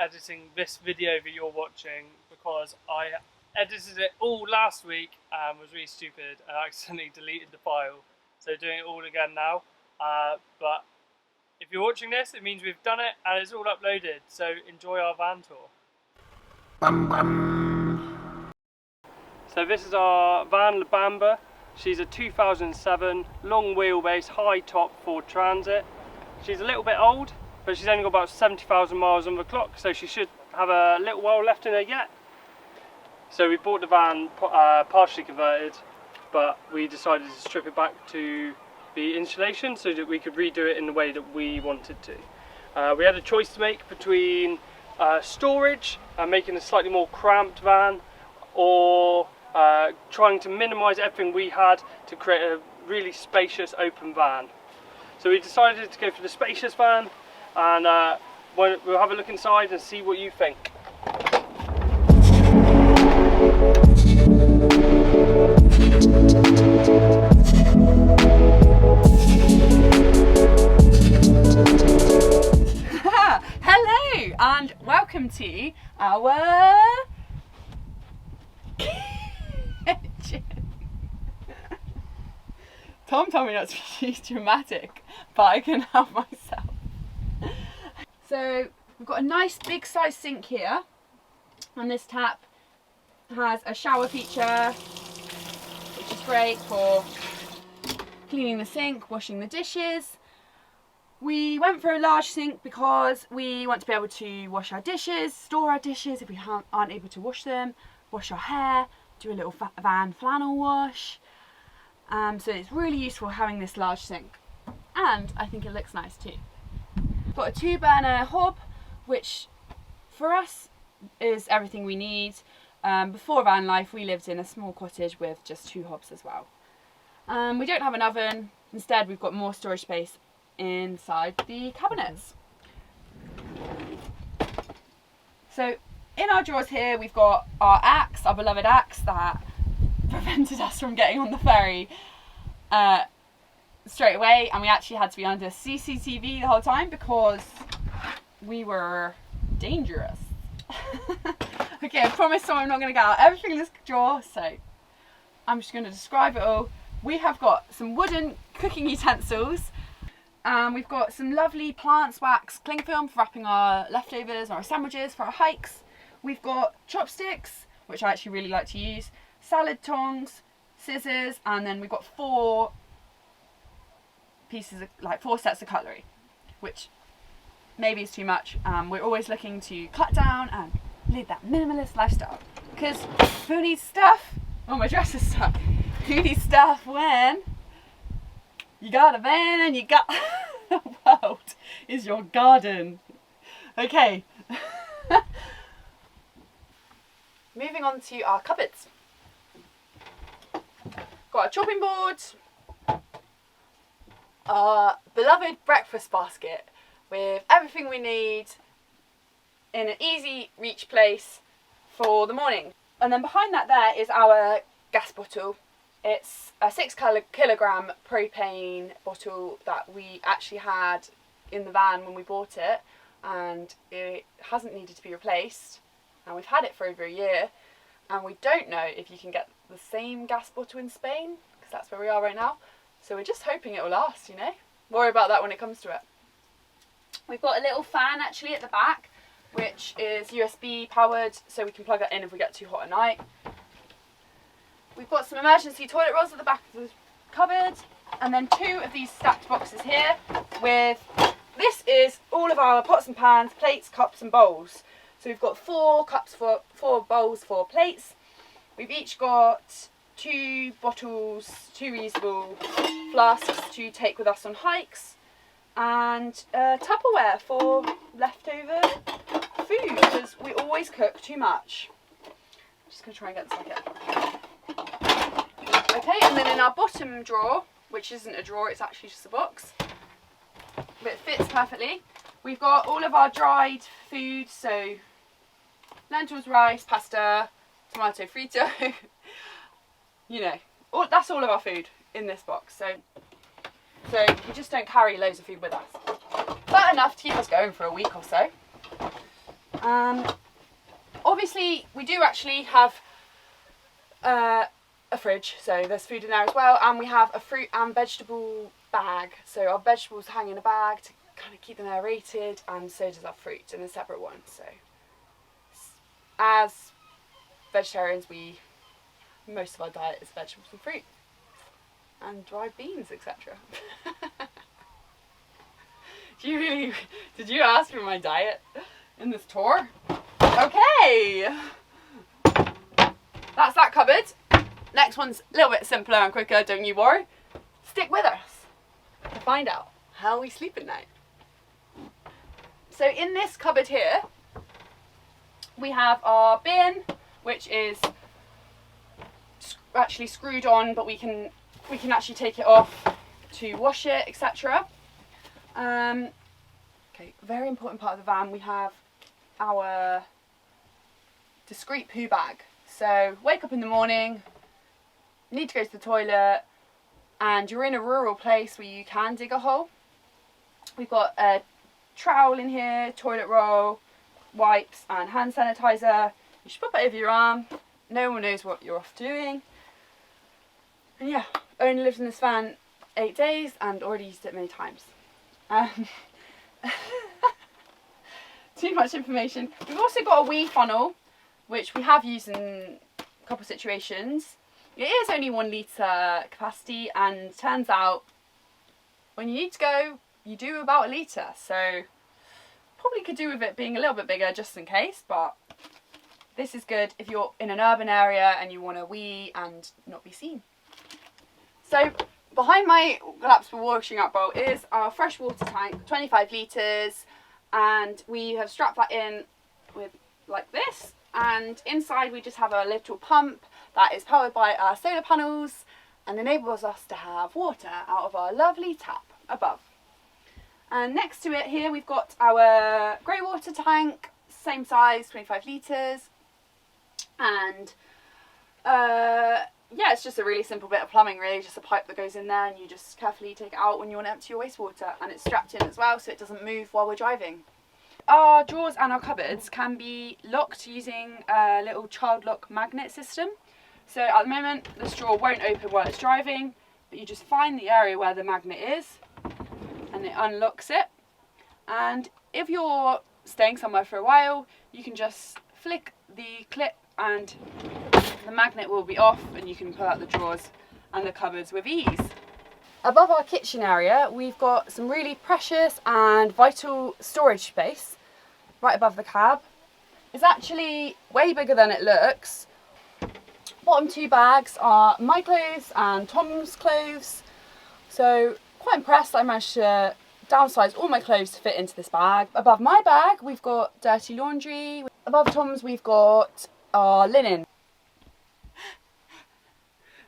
editing this video that you're watching because I edited it all last week and was really stupid and accidentally deleted the file. So doing it all again now. But if you're watching this, it means we've done it and it's all uploaded. So enjoy our van tour. So this is our van, Bamba. She's a 2007 long wheelbase, high top Ford Transit. She's a little bit old, but she's only got about 70,000 miles on the clock, so she should have a little while left in her yet. So we bought the van partially converted, but we decided to strip it back to the insulation so that we could redo it in the way that we wanted to. We had a choice to make between storage and making a slightly more cramped van, or trying to minimise everything we had to create a really spacious open van. So we decided to go for the spacious van, and we'll have a look inside and see what you think. Hello and welcome to our kitchen. Tom told me not to be too dramatic, but I can help myself. So we've got a nice big size sink here, and this tap has a shower feature, which is great for cleaning the sink, washing the dishes. We went for a large sink because we want to be able to wash our dishes, store our dishes if we aren't able to wash them, wash our hair, do a little van flannel wash. So it's really useful having this large sink, and I think it looks nice too. We've got a 2-burner hob, which for us is everything we need. Before van life we lived in a small cottage with just 2 hobs as well. We don't have an oven, instead we've got more storage space inside the cabinets. So in our drawers here we've got our axe, our beloved axe that prevented us from getting on the ferry straight away, and we actually had to be under CCTV the whole time because we were dangerous. Okay, I promise I'm not going to get out everything in this drawer, so I'm just going to describe it all. We have got some wooden cooking utensils. We've got some lovely plants wax cling film for wrapping our leftovers or our sandwiches for our hikes. We've got chopsticks, which I actually really like to use, salad tongs, scissors, and then we've got 4 pieces of, like 4 sets of cutlery, which maybe is too much. We're always looking to cut down and lead that minimalist lifestyle, because who needs stuff? Oh, my dress is stuck. Who needs stuff when you got a van and you got the world is your garden? Okay. Moving on to our cupboards. Got a chopping board, our beloved breakfast basket with everything we need in an easy reach place for the morning. And then behind that there is our gas bottle. It's a 6 kilogram propane bottle that we actually had in the van when we bought it, and it hasn't needed to be replaced, and we've had it for over a year, and we don't know if you can get the same gas bottle in Spain, because that's where we are right now, so we're just hoping it will last, you know. Worry about that when it comes to it. We've got a little fan actually at the back, which is USB powered, so we can plug it in if we get too hot at night. We've got some emergency toilet rolls at the back of the cupboard, and then 2 of these stacked boxes here with, this is all of our pots and pans, plates, cups and bowls. So we've got 4 cups, 4 bowls, 4 plates. We've each got 2 bottles, 2 reusable flasks to take with us on hikes, and Tupperware for leftover food, because we always cook too much. I'm just going to try and get this bucket. Okay, and then in our bottom drawer, which isn't a drawer, it's actually just a box, but it fits perfectly, we've got all of our dried food, so lentils, rice, pasta, tomato frito, you know, that's all of our food in this box, so we just don't carry loads of food with us, but enough to keep us going for a week or so. Obviously we do actually have a fridge, so there's food in there as well, and we have a fruit and vegetable bag, so our vegetables hang in a bag to kind of keep them aerated, and so does our fruit in a separate one. So as vegetarians, most of our diet is vegetables and fruit and dried beans, etc. Did you ask for my diet in this tour? Okay, that's that cupboard. Next one's a little bit simpler and quicker, don't you worry. Stick with us to find out how we sleep at night. So in this cupboard here, we have our bin, which is actually screwed on, but we can actually take it off to wash it, etc. Okay, very important part of the van, we have our discreet poo bag. So wake up in the morning, need to go to the toilet, and you're in a rural place where you can dig a hole. We've got a trowel in here, toilet roll, wipes and hand sanitizer. You should put that over your arm. No one knows what you're off doing. And yeah, only lived in this van 8 days and already used it many times. Too much information. We've also got a wee funnel, which we have used in a couple of situations. It is only 1 litre capacity, and turns out when you need to go, you do about 1 litre. So probably could do with it being a little bit bigger just in case, but this is good if you're in an urban area and you want to wee and not be seen. So behind my collapsible washing up bowl is our fresh water tank, 25 litres, and we have strapped that in with like this, and inside we just have a little pump that is powered by our solar panels and enables us to have water out of our lovely tap above. And next to it here we've got our grey water tank, same size, 25 litres, and yeah, it's just a really simple bit of plumbing really, just a pipe that goes in there and you just carefully take it out when you want to empty your wastewater, and it's strapped in as well so it doesn't move while we're driving. Our drawers and our cupboards can be locked using a little child lock magnet system. So at the moment this drawer won't open while it's driving, but you just find the area where the magnet is and it unlocks it. And if you're staying somewhere for a while, you can just flick the clip and the magnet will be off and you can pull out the drawers and the cupboards with ease. Above our kitchen area we've got some really precious and vital storage space right above the cab. It's actually way bigger than it looks. Bottom 2 bags are my clothes and Tom's clothes, so quite impressed I managed to downsize all my clothes to fit into this bag. Above my bag we've got dirty laundry. Above Tom's we've got our linen.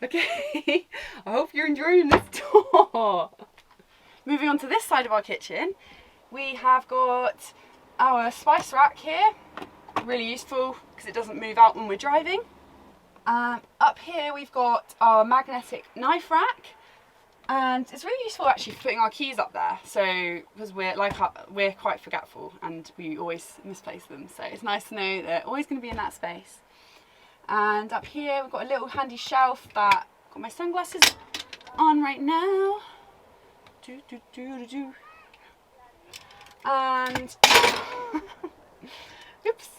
Okay, I hope you're enjoying this tour. Moving on to this side of our kitchen, we have got our spice rack here, really useful because it doesn't move out when we're driving. Up here we've got our magnetic knife rack, and it's really useful actually for putting our keys up there, so because we're quite forgetful and we always misplace them, so it's nice to know they're always going to be in that space. And up here we've got a little handy shelf that I've got my sunglasses on right now. And oops.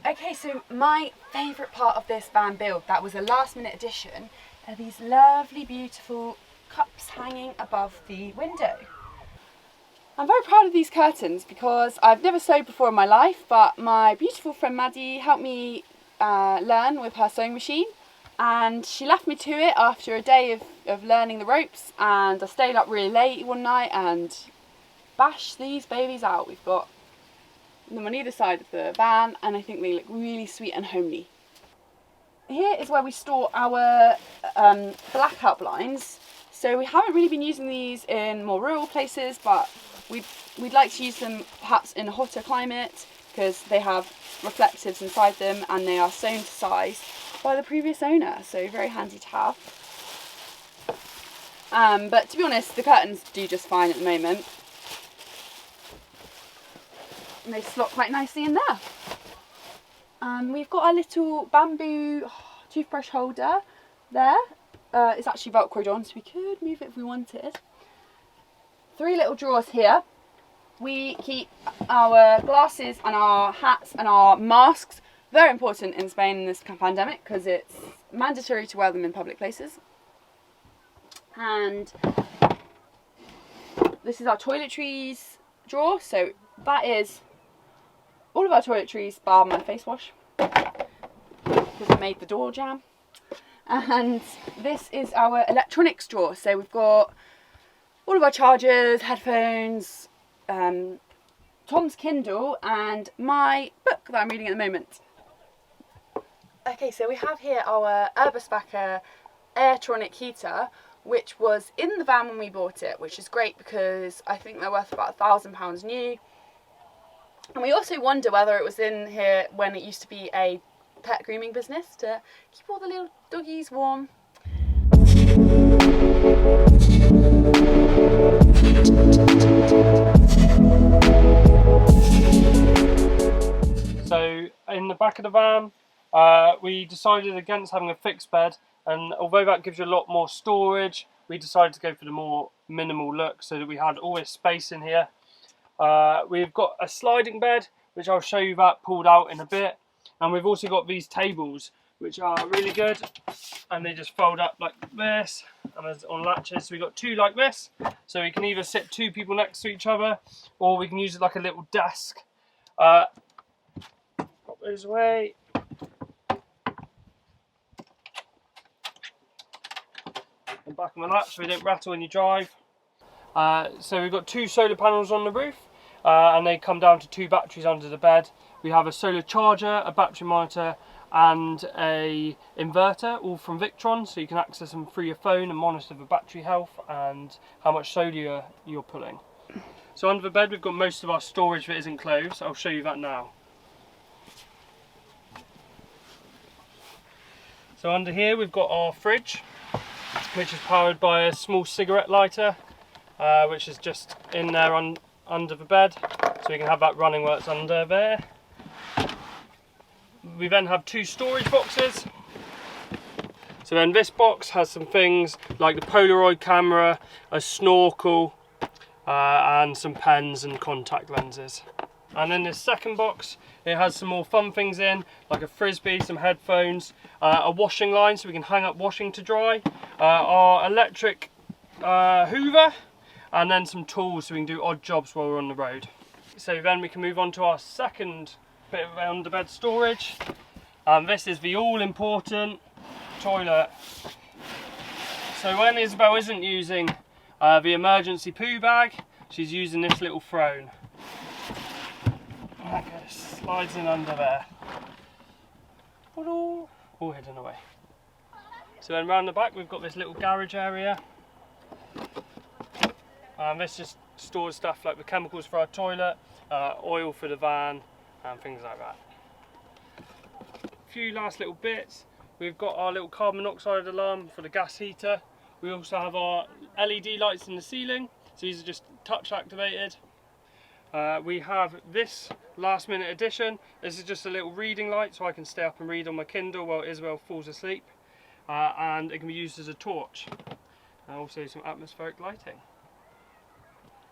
Okay, so my favourite part of this van build that was a last minute addition are these lovely beautiful cups hanging above the window. I'm very proud of these curtains because I've never sewed before in my life, but my beautiful friend Maddie helped me learn with her sewing machine, and she left me to it after a day of learning the ropes, and I stayed up really late one night and bashed these babies out. We've got them on either side of the van and I think they look really sweet and homely. Here is where we store our blackout blinds. So we haven't really been using these in more rural places, but we'd like to use them perhaps in a hotter climate because they have reflectives inside them and they are sewn to size by the previous owner, so very handy to have. But to be honest, the curtains do just fine at the moment. and they slot quite nicely in there. We've got our little bamboo toothbrush holder there. It's actually velcroed on, so we could move it if we wanted. 3 little drawers here. We keep our glasses and our hats and our masks. Very important in Spain in this pandemic because it's mandatory to wear them in public places. And this is our toiletries drawer. So that is all of our toiletries bar my face wash because it made the door jam. And this is our electronics drawer. So we've got all of our chargers, headphones, Tom's Kindle and my book that I'm reading at the moment. Okay, so we have here our Erbisbacher Airtronic heater, which was in the van when we bought it, which is great because I think they're worth about £1,000 new. And we also wonder whether it was in here when it used to be a pet grooming business to keep all the little doggies warm. So in the back of the van, we decided against having a fixed bed, and although that gives you a lot more storage, we decided to go for the more minimal look so that we had all this space in here. We've got a sliding bed, which I'll show you that pulled out in a bit, and we've also got these tables which are really good, and they just fold up like this and there's on latches. So we've got 2 like this, so we can either sit 2 people next to each other or we can use it like a little desk. Pop those away. And back on the latch so they don't rattle when you drive. So we've got 2 solar panels on the roof, and they come down to 2 batteries under the bed. We have a solar charger, a battery monitor and a inverter, all from Victron, so you can access them through your phone and monitor the battery health and how much solar you're pulling. So under the bed we've got most of our storage that isn't clothes. I'll show you that now. So under here we've got our fridge, which is powered by a small cigarette lighter, which is just in there under the bed, so we can have that running while it's under there. We then have 2 storage boxes. So then this box has some things like the Polaroid camera, a snorkel, and some pens and contact lenses. And then this second box, it has some more fun things in, like a frisbee, some headphones, a washing line so we can hang up washing to dry, our electric hoover, and then some tools so we can do odd jobs while we're on the road. So then we can move on to our second bit of underbed storage. This is the all-important toilet. So when Isabel isn't using the emergency poo bag, she's using this little throne. That goes, slides in under there. All hidden away. So then round the back we've got this little garage area. This just stores stuff like the chemicals for our toilet, oil for the van and things like that. A few last little bits. We've got our little carbon monoxide alarm for the gas heater. We also have our LED lights in the ceiling, so these are just touch activated. We have this last minute addition. This is just a little reading light so I can stay up and read on my Kindle while Isabel falls asleep, and it can be used as a torch, and also some atmospheric lighting.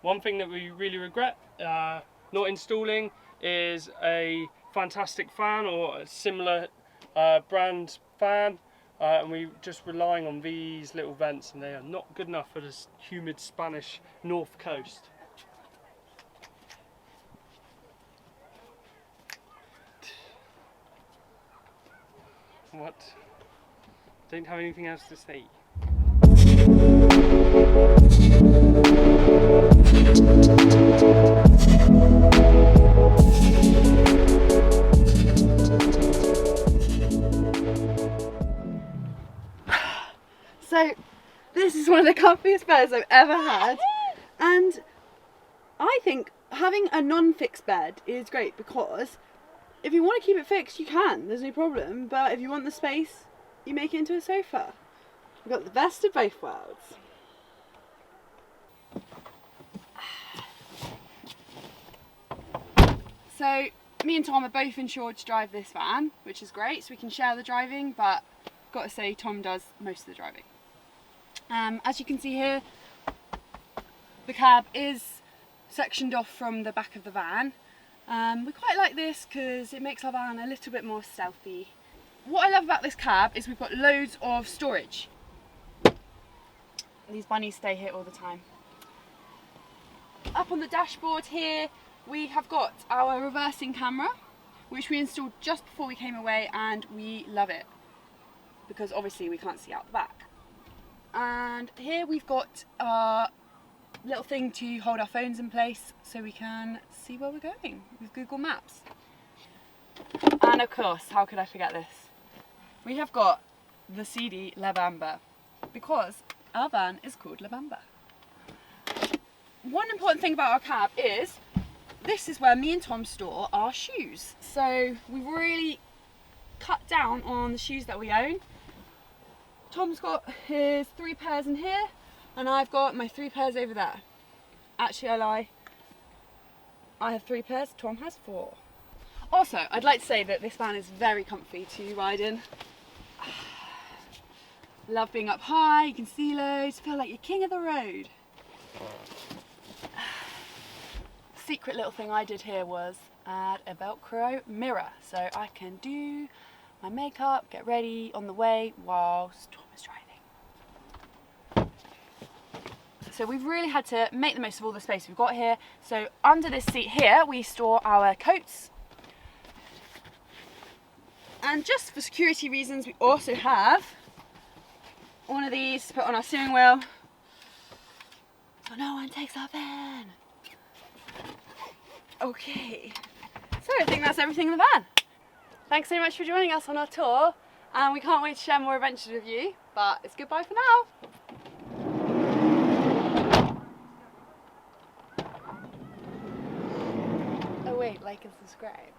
One thing that we really regret not installing is a fantastic fan or a similar brand fan, and we're just relying on these little vents, and they are not good enough for this humid Spanish north coast. What? Don't have anything else to say. So this is one of the comfiest beds I've ever had, and I think having a non-fixed bed is great because if you want to keep it fixed you can, there's no problem, but if you want the space you make it into a sofa. You've got the best of both worlds. So me and Tom are both insured to drive this van, which is great, so we can share the driving, but got to say Tom does most of the driving. As you can see here, the cab is sectioned off from the back of the van. We quite like this because it makes our van a little bit more stealthy. What I love about this cab is we've got loads of storage. These bunnies stay here all the time. Up on the dashboard here we have got our reversing camera, which we installed just before we came away, and we love it because obviously we can't see out the back. And here we've got our little thing to hold our phones in place so we can see where we're going with Google Maps. And of course, how could I forget this? We have got the CD La Bamba because our van is called La Bamba. One important thing about our cab is this is where me and Tom store our shoes. So we've really cut down on the shoes that we own. Tom's got his 3 pairs in here and I've got my 3 pairs over there. Actually, I lie. I have 3 pairs, Tom has 4. Also, I'd like to say that this van is very comfy to ride in. Love being up high, you can see loads, feel like you're king of the road. Secret little thing I did here was add a Velcro mirror so I can do my makeup, get ready on the way whilst Tom is driving. So we've really had to make the most of all the space we've got here. So under this seat here we store our coats. And just for security reasons we also have one of these to put on our steering wheel so no one takes our van. Okay, so I think that's everything in the van. Thanks so much for joining us on our tour, and we can't wait to share more adventures with you, but it's goodbye for now. Oh wait, like and subscribe.